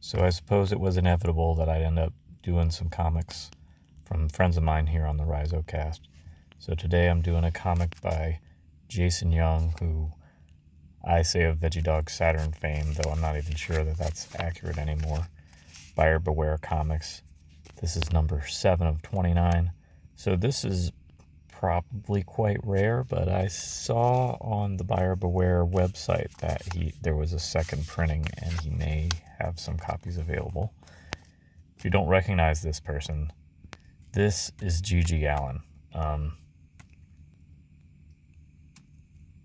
So I suppose it was inevitable that I'd end up doing some comics from friends of mine here on the Rhizocast. So today I'm doing a comic by Jason Young, who I say of Veggie Saturn fame, though I'm not even sure that that's accurate anymore. Buyer Beware Comics. This is number 7 of 29. So this is probably quite rare, but I saw on the Buyer Beware website that there was a second printing and he may have some copies available. If you don't recognize this person, this is GG Allin.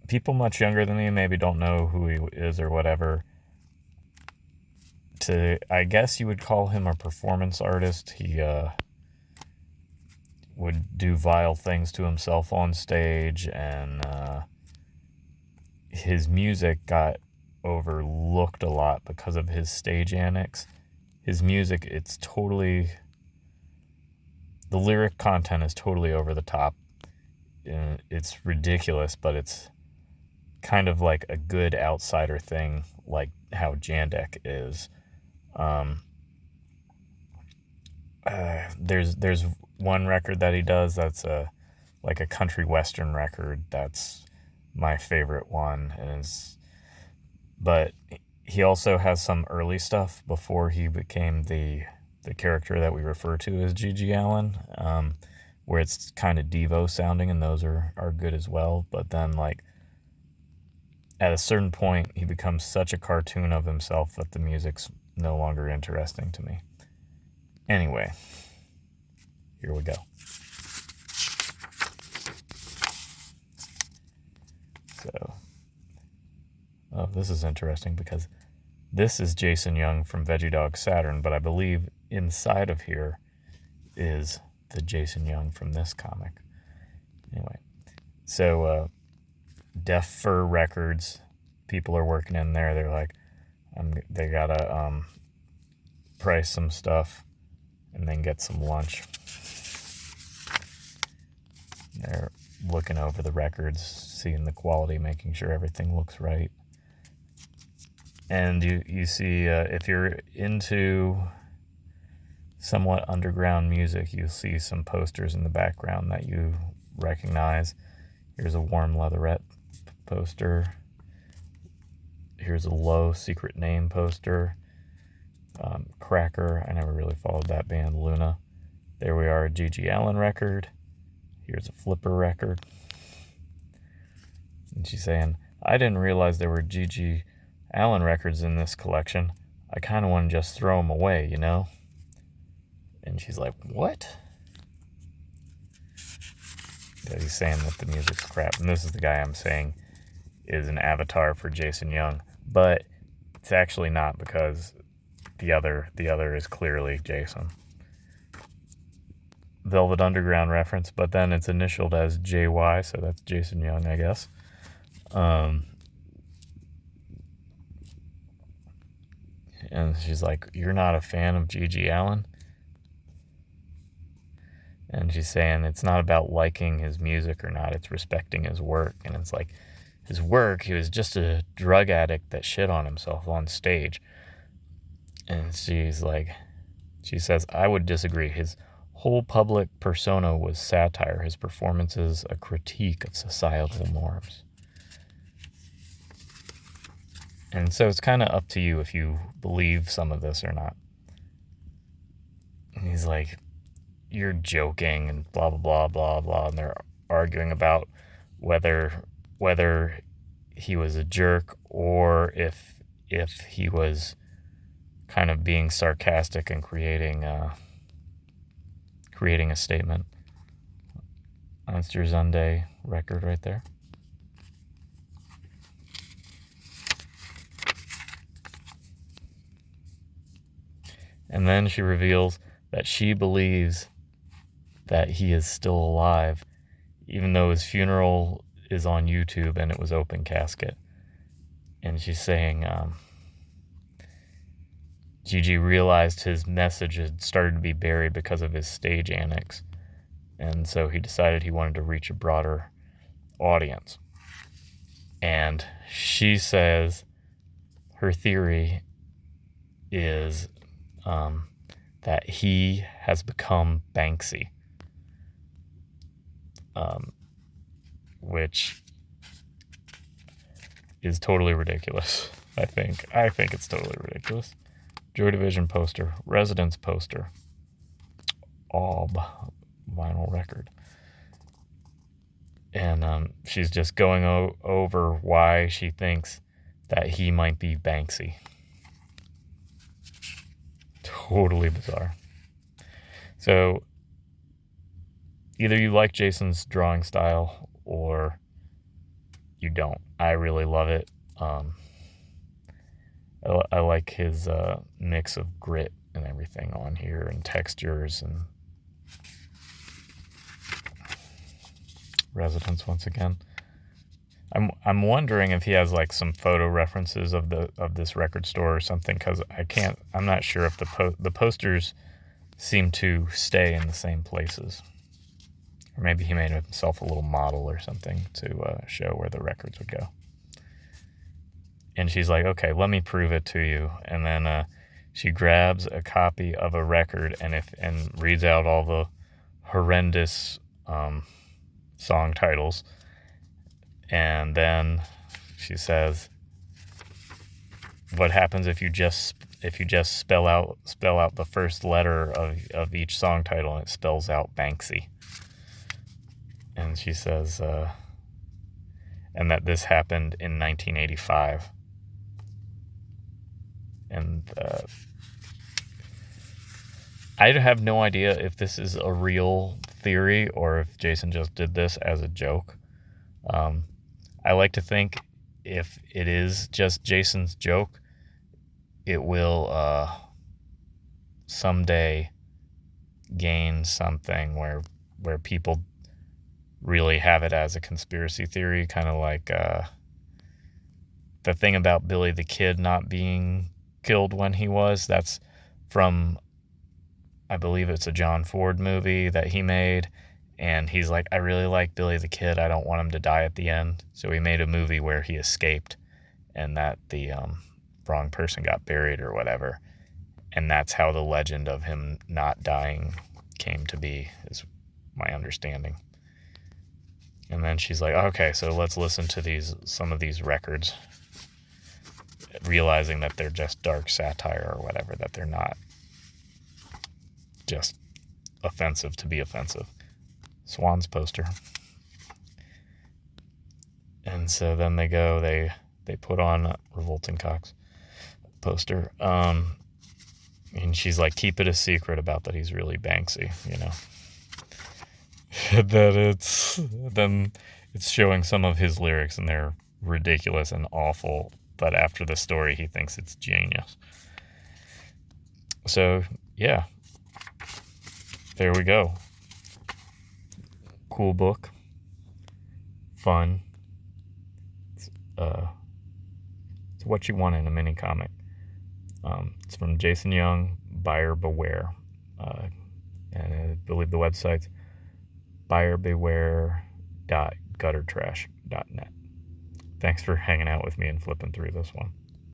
People much younger than me maybe don't know who he is or whatever. I guess you would call him a performance artist. He would do vile things to himself on stage, and his music got overlooked a lot because of his stage antics. His music, the lyric content is totally over the top. It's ridiculous, but it's kind of like a good outsider thing, like how Jandek is. There's one record that he does that's like a country western record. That's my favorite one, but he also has some early stuff before he became the character that we refer to as GG Allin, where it's kind of Devo sounding, and those are good as well. But then, like, at a certain point, he becomes such a cartoon of himself that the music's no longer interesting to me. Anyway, here we go. So, this is interesting because this is Jason Young from Veggie Saturn, but I believe inside of here is the Jason Young from this comic. Anyway, so Def Fur Records, people are working in there. They're like, they gotta price some stuff and then get some lunch. They're looking over the records, seeing the quality, making sure everything looks right. And you see, if you're into somewhat underground music, you'll see some posters in the background that you recognize. Here's a Warm Leatherette poster. Here's a Low Secret Name poster. Cracker, I never really followed that band. Luna. There we are, a GG Allin record. Here's a Flipper record. And she's saying, I didn't realize there were GG Allin records in this collection. I kind of want to just throw them away, you know? And she's like, what? Yeah, he's saying that the music's crap. And this is the guy I'm saying is an avatar for Jason Young. But it's actually not, because the other is clearly Jason. Velvet Underground reference, but then it's initialed as JY, so that's Jason Young, I guess. And she's like, you're not a fan of GG Allin? And she's saying it's not about liking his music or not, it's respecting his work. And it's like, his work, he was just a drug addict that shit on himself on stage. And she says, I would disagree. His whole public persona was satire. His performances a critique of societal norms. And so it's kind of up to you if you believe some of this or not. And he's like, you're joking and blah, blah, blah, blah, blah. And they're arguing about whether he was a jerk or if he was kind of being sarcastic and creating a statement. That's your Sunday record right there. And then she reveals that she believes that he is still alive, even though his funeral is on YouTube and it was open casket. And she's saying GG realized his message had started to be buried because of his stage antics. And so he decided he wanted to reach a broader audience. And she says her theory is that he has become Banksy, which is totally ridiculous. I think it's totally ridiculous. Joy Division poster, Residence poster, Alb vinyl record. And she's just going over why she thinks that he might be Banksy. Totally bizarre. So either you like Jason's drawing style or you don't. I really love it. I like his mix of grit and everything on here, and textures and Residence once again. I'm wondering if he has like some photo references of this record store or something, because I'm not sure if the posters seem to stay in the same places, or maybe he made himself a little model or something to show where the records would go. And she's like, okay, let me prove it to you. And then she grabs a copy of a record and reads out all the horrendous song titles. And then she says, what happens if you just spell out the first letter of each song title, and it spells out Banksy? And she says, and that this happened in 1985. And I have no idea if this is a real theory or if Jason just did this as a joke. I like to think if it is just Jason's joke, it will someday gain something where people really have it as a conspiracy theory, kind of like the thing about Billy the Kid not being killed when he was. That's from, I believe it's a John Ford movie that he made, and he's like, I really like Billy the Kid, I don't want him to die at the end, so he made a movie where he escaped and that the wrong person got buried or whatever, and that's how the legend of him not dying came to be, is my understanding. And then she's like, okay, so let's listen to some of these records, realizing that they're just dark satire or whatever, that they're not just offensive to be offensive. Swans poster. And so then they put on Revolting Cocks poster. And she's like, keep it a secret about that he's really Banksy, you know. That it's showing some of his lyrics, and they're ridiculous and awful, but after the story he thinks it's genius. So yeah, there we go. Cool book, fun. It's what you want in a mini comic. It's from Jason Young, buyer beware, and I believe the website's buyerbeware.guttertrash.net. Thanks for hanging out with me and flipping through this one.